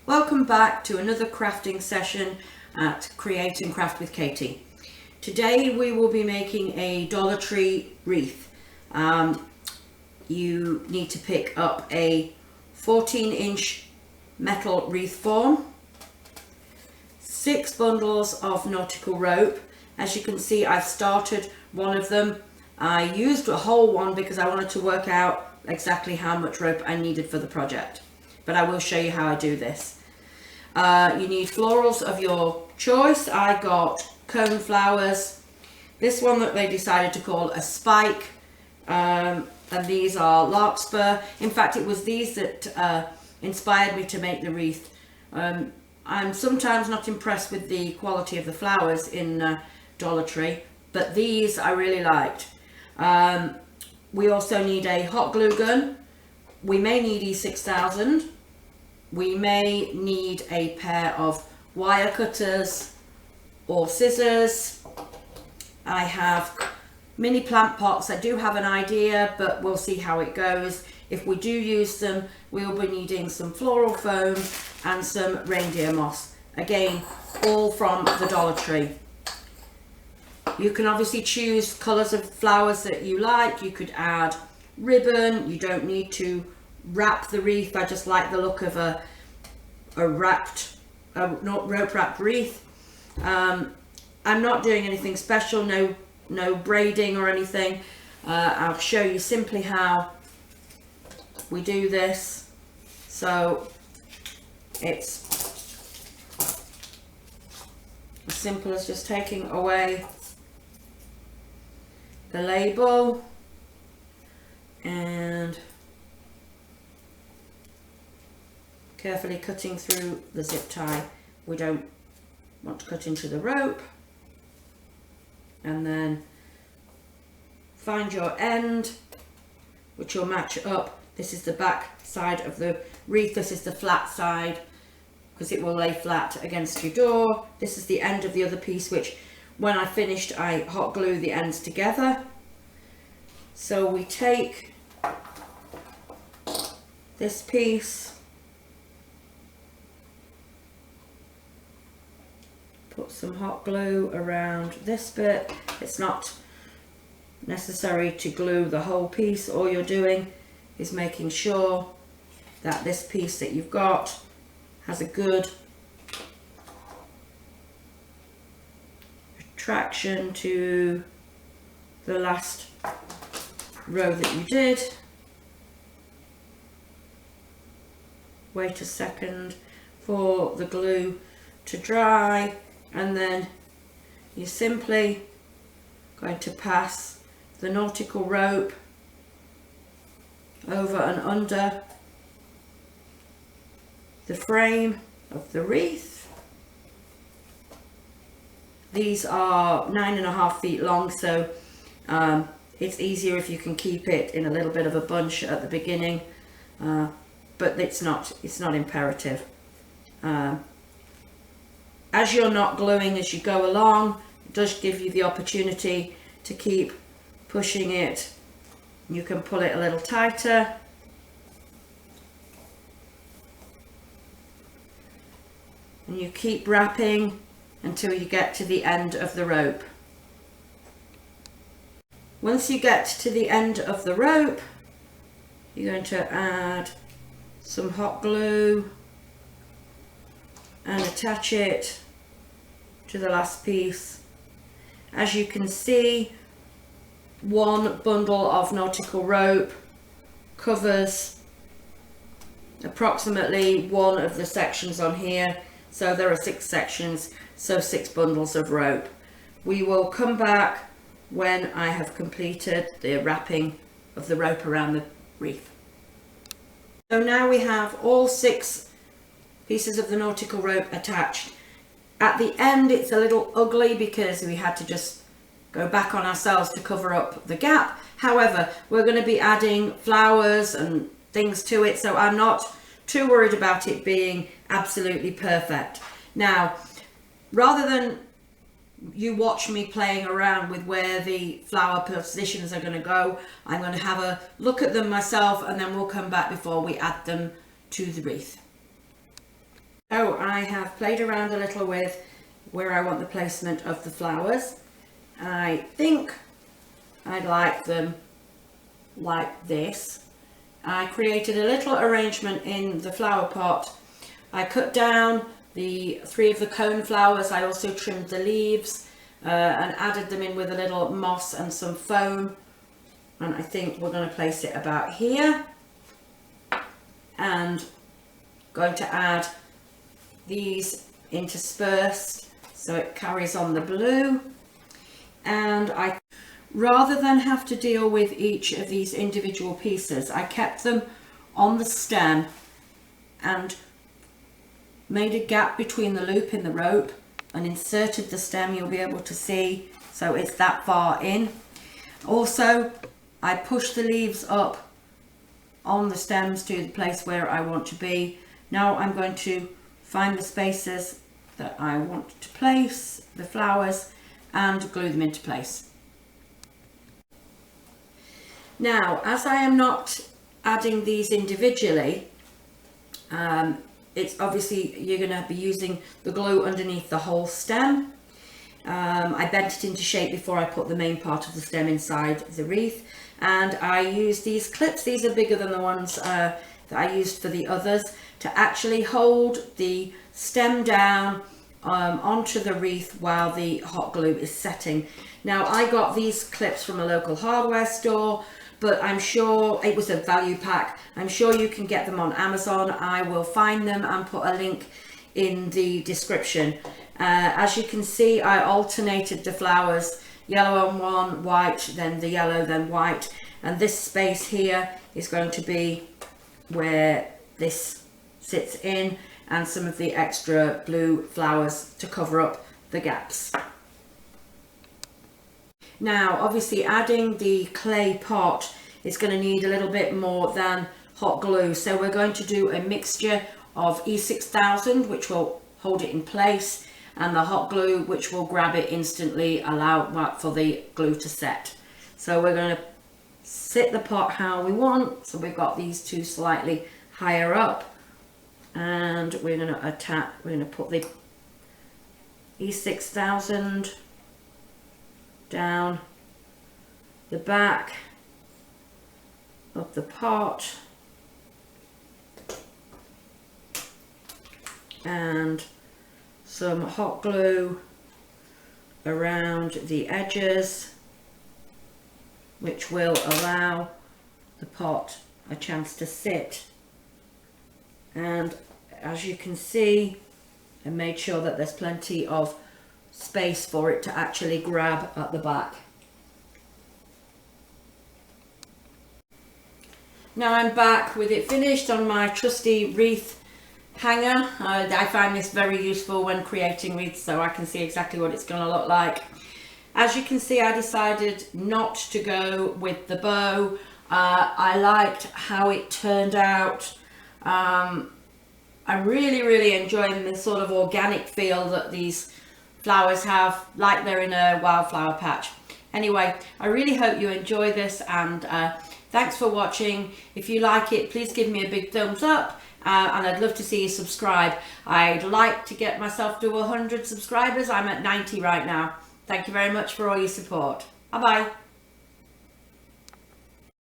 Welcome back to another crafting session at Create and Craft with Katie. Today we will be making a Dollar Tree wreath. You need to pick up a 14-inch metal wreath form, 6 bundles of nautical rope. As you can see, I've started one of them. I used a whole one because I wanted to work out exactly how much rope I needed for the project, but I will show you how I do this. You need florals of your choice. I got cone flowers, this one that they decided to call a spike, and these are larkspur. In fact, it was these that inspired me to make the wreath. I'm sometimes not impressed with the quality of the flowers in Dollar Tree, but these I really liked. We also need a hot glue gun. We may need E6000. We may need a pair of wire cutters or scissors. I have mini plant pots. I do have an idea, but we'll see how it goes. If we do use them, we will be needing some floral foam and some reindeer moss. Again, all from the Dollar Tree. You can obviously choose colours of flowers that you like. You could add ribbon. You don't need to wrap the wreath. I just like the look of a rope wrapped wreath. I'm not doing anything special, no braiding or anything. I'll show you simply how we do this. So it's as simple as just taking away the label and carefully cutting through the zip tie. We don't want to cut into the rope. And then find your end, which will match up. This is the back side of the wreath. This is the flat side, because it will lay flat against your door. This is the end of the other piece, which when I finished, I hot glue the ends together. So we take this piece, put some hot glue around this bit. It's not necessary to glue the whole piece. All you're doing is making sure that this piece that you've got has a good attraction to the last row that you did. Wait a second for the glue to dry, and then you're simply going to pass the nautical rope over and under the frame of the wreath. These are 9.5 feet long, so it's easier if you can keep it in a little bit of a bunch at the beginning, but it's not imperative. As you're not gluing as you go along, it does give you the opportunity to keep pushing it. You can pull it a little tighter. And you keep wrapping until you get to the end of the rope. Once you get to the end of the rope, you're going to add some hot glue and attach it to the last piece. As you can see, one bundle of nautical rope covers approximately one of the sections on here. So there are 6 sections, so 6 bundles of rope. We will come back when I have completed the wrapping of the rope around the wreath. So now we have all 6 pieces of the nautical rope attached. At the end it's a little ugly because we had to just go back on ourselves to cover up the gap. However, we're going to be adding flowers and things to it, so I'm not too worried about it being absolutely perfect. Now, rather than you watch me playing around with where the flower positions are going to go, I'm going to have a look at them myself, and then we'll come back before we add them to the wreath. I have played around a little with where I want the placement of the flowers. I think I'd like them like this. I created a little arrangement in the flower pot. I cut down the 3 of the cone flowers. I also trimmed the leaves and added them in with a little moss and some foam. And I think we're going to place it about here. And going to add these interspersed so it carries on the blue. And rather than have to deal with each of these individual pieces, I kept them on the stem and made a gap between the loop in the rope and inserted the stem. You'll be able to see, so it's that far in. Also, I pushed the leaves up on the stems to the place where I want to be. Now I'm going to find the spaces that I want to place the flowers and glue them into place. Now, as I am not adding these individually, it's obviously you're going to be using the glue underneath the whole stem. I bent it into shape before I put the main part of the stem inside the wreath, and I used these clips. These are bigger than the ones that I used for the others, to actually hold the stem down onto the wreath while the hot glue is setting. Now, I got these clips from a local hardware store, but I'm sure it was a value pack. I'm sure you can get them on Amazon. I will find them and put a link in the description. As you can see, I alternated the flowers, yellow on one, white, then the yellow, then white. And this space here is going to be where this sits in, and some of the extra blue flowers to cover up the gaps. Now, obviously adding the clay pot is going to need a little bit more than hot glue, so we're going to do a mixture of E6000, which will hold it in place, and the hot glue, which will grab it instantly, allow for the glue to set. So we're going to sit the pot how we want. So we've got these two slightly higher up, and we're going to put the E6000 down the back of the pot, and some hot glue around the edges, which will allow the pot a chance to sit. And as you can see, I made sure that there's plenty of space for it to actually grab at the back. Now I'm back with it finished on my trusty wreath hanger. I find this very useful when creating wreaths, so I can see exactly what it's going to look like. As you can see, I decided not to go with the bow. I liked how it turned out. I'm really enjoying the sort of organic feel that these flowers have, like they're in a wildflower patch. Anyway, I really hope you enjoy this, and thanks for watching. If you like it, please give me a big thumbs up, and I'd love to see you subscribe. I'd like to get myself to 100 subscribers. I'm at 90 right now. Thank you very much for all your support. Bye bye.